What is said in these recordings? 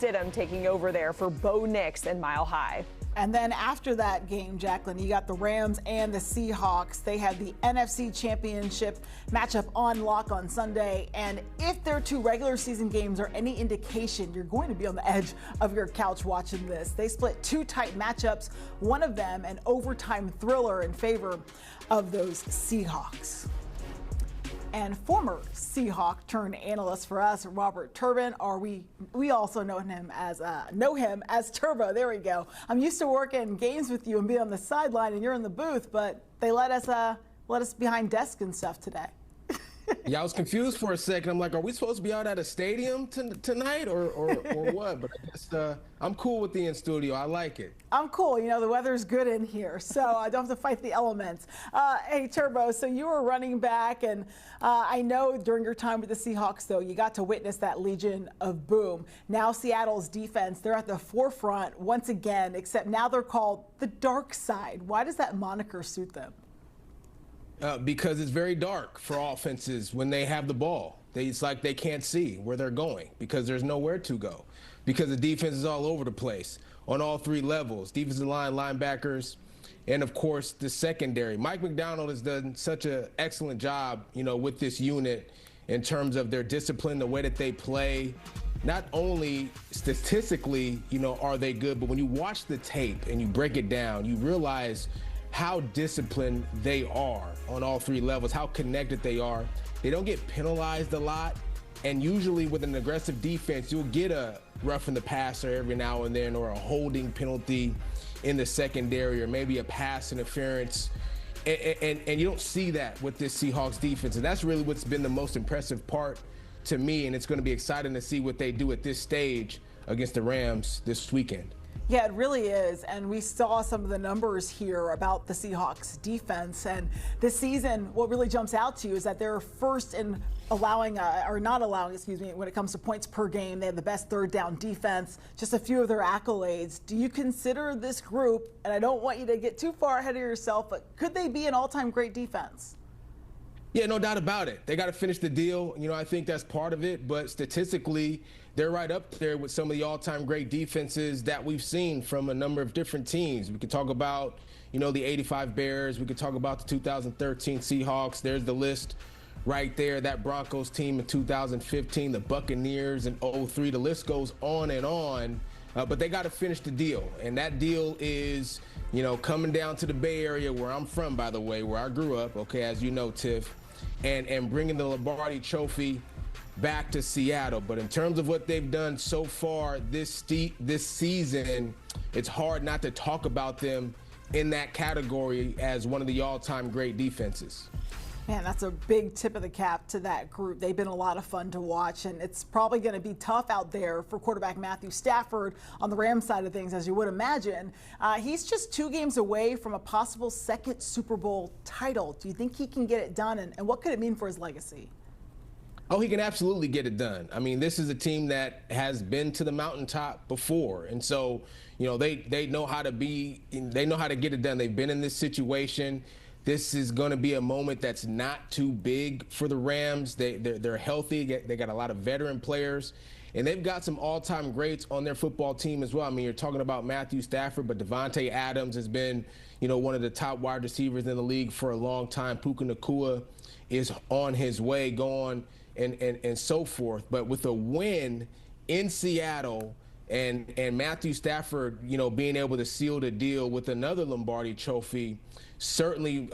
Stidham taking over there for Bo Nix and Mile High. And then after that game, Jacqueline, you got the Rams and the Seahawks. They had the NFC Championship matchup on lock on Sunday. And if their two regular season games are any indication, you're going to be on the edge of your couch watching this. They split two tight matchups, one of them an overtime thriller in favor of those Seahawks. And former Seahawk turned analyst for us, Robert Turpin, or we also know him as Turbo. There we go. I'm used to working games with you and being on the sideline, and you're in the booth, but they let us behind desks and stuff today. Yeah, I was confused for a second. I'm like, are we supposed to be out at a stadium tonight or what? But I guess I'm cool with the in-studio. I like it. I'm cool. You know, the weather's good in here, so I don't have to fight the elements. Hey, Turbo, so you were running back, and I know during your time with the Seahawks, though, you got to witness that Legion of Boom. Now Seattle's defense, they're at the forefront once again, except now they're called the Dark Side. Why does that moniker suit them? Because it's very dark for offenses when they have the ball. It's like they can't see where they're going because there's nowhere to go. Because the defense is all over the place on all three levels, defensive line, linebackers, and of course the secondary. Mike McDonald has done such an excellent job, you know, with this unit in terms of their discipline, the way that they play. Not only statistically, you know, are they good, but when you watch the tape and you break it down, you realize how disciplined they are on all three levels, how connected they are. They don't get penalized a lot, and usually with an aggressive defense, you'll get a roughing the passer every now and then, or a holding penalty in the secondary, or maybe a pass interference, and you don't see that with this Seahawks defense, and that's really what's been the most impressive part to me, and it's going to be exciting to see what they do at this stage against the Rams this weekend. Yeah, it really is. And we saw some of the numbers here about the Seahawks defense. And this season, what really jumps out to you is that they're first in not allowing, when it comes to points per game. They have the best third down defense, just a few of their accolades. Do you consider this group, and I don't want you to get too far ahead of yourself, but could they be an all-time great defense? Yeah, no doubt about it. They got to finish the deal. You know, I think that's part of it. But statistically, they're right up there with some of the all-time great defenses that we've seen from a number of different teams. We could talk about, you know, the 85 Bears. We could talk about the 2013 Seahawks. There's the list right there. That Broncos team in 2015, the Buccaneers in 03. The list goes on and on. But they got to finish the deal. And that deal is, you know, coming down to the Bay Area, where I'm from, by the way, where I grew up, okay, as you know, Tiff, and bringing the Lombardi Trophy back to Seattle. But in terms of what they've done so far this season, it's hard not to talk about them in that category as one of the all-time great defenses. Man, that's a big tip of the cap to that group. They've been a lot of fun to watch, and it's probably going to be tough out there for quarterback Matthew Stafford on the Rams side of things, as you would imagine. He's just 2 games away from a possible second Super Bowl title. Do you think he can get it done, and what could it mean for his legacy? Oh, he can absolutely get it done. I mean, this is a team that has been to the mountaintop before, and so, you know, they know how to get it done. They've been in this situation. This is going to be a moment that's not too big for the Rams. They're healthy. They got a lot of veteran players, and they've got some all-time greats on their football team as well. I mean, you're talking about Matthew Stafford, but Devontae Adams has been, you know, one of the top wide receivers in the league for a long time. Puka Nacua is on his way, going and so forth. But with a win in Seattle, and Matthew Stafford, you know, being able to seal the deal with another Lombardi Trophy, certainly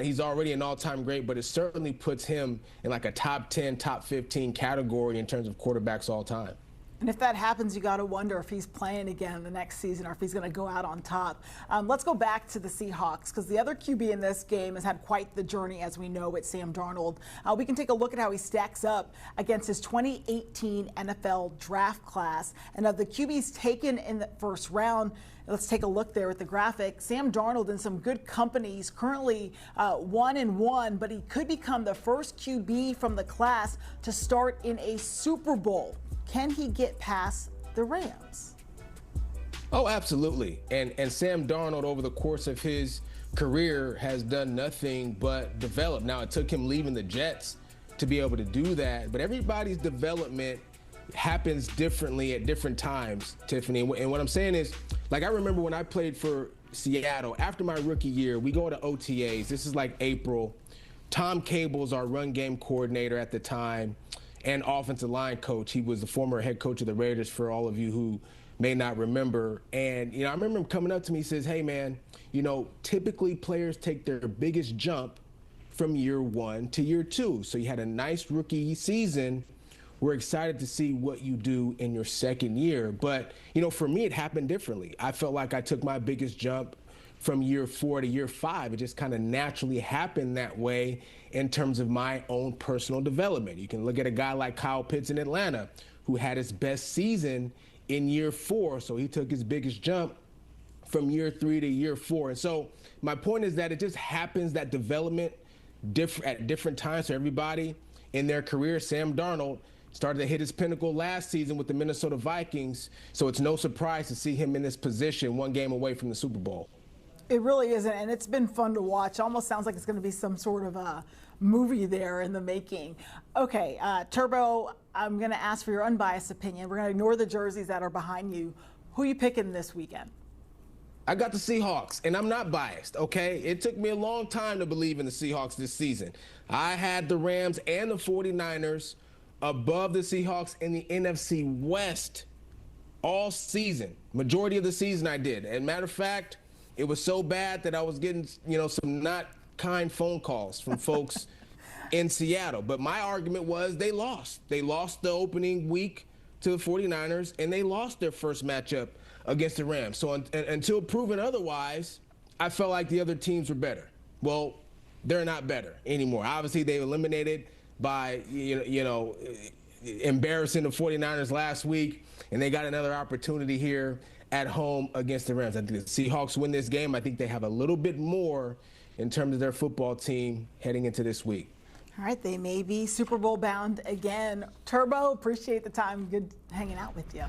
he's already an all-time great, but it certainly puts him in like a top 10, top 15 category in terms of quarterbacks all time. And if that happens, you got to wonder if he's playing again the next season or if he's going to go out on top. Let's go back to the Seahawks, because the other QB in this game has had quite the journey, as we know, with Sam Darnold. We can take a look at how he stacks up against his 2018 NFL draft class. And of the QBs taken in the first round, let's take a look there at the graphic. Sam Darnold in some good company. He's currently 1-1, but he could become the first QB from the class to start in a Super Bowl. Can he get past the Rams? Oh, absolutely. And Sam Darnold, over the course of his career, has done nothing but develop. Now, it took him leaving the Jets to be able to do that, but everybody's development happens differently at different times, Tiffany. And what I'm saying is, like, I remember when I played for Seattle, after my rookie year, we go to OTAs. This is like April. Tom Cable's our run game coordinator at the time and offensive line coach. He was the former head coach of the Raiders, for all of you who may not remember. And, I remember him coming up to me, he says, hey, man, typically players take their biggest jump from year 1 to year 2. So you had a nice rookie season. We're excited to see what you do in your second year. But, for me, it happened differently. I felt like I took my biggest jump from year 4 to year 5. It just kind of naturally happened that way in terms of my own personal development. You can look at a guy like Kyle Pitts in Atlanta, who had his best season in year 4. So he took his biggest jump from year 3 to year 4. And so my point is that it just happens, that development at different times for everybody in their career. Sam Darnold started to hit his pinnacle last season with the Minnesota Vikings, so it's no surprise to see him in this position, one game away from the Super Bowl. It really isn't, and it's been fun to watch. It almost sounds like it's going to be some sort of a movie there in the making. Okay, Turbo, I'm going to ask for your unbiased opinion. We're going to ignore the jerseys that are behind you. Who are you picking this weekend? I got the Seahawks, and I'm not biased, okay? It took me a long time to believe in the Seahawks this season. I had the Rams and the 49ers above the Seahawks in the NFC West all season. Majority of the season I did. And matter of fact, it was so bad that I was getting, some not kind phone calls from folks in Seattle. But my argument was they lost. They lost the opening week to the 49ers, and they lost their first matchup against the Rams. So until proven otherwise, I felt like the other teams were better. Well, they're not better anymore. Obviously, they were eliminated by, embarrassing the 49ers last week, and they got another opportunity here at home against the Rams. I think the Seahawks win this game. I think they have a little bit more in terms of their football team heading into this week. All right, they may be Super Bowl bound again. Turbo, appreciate the time. Good hanging out with you.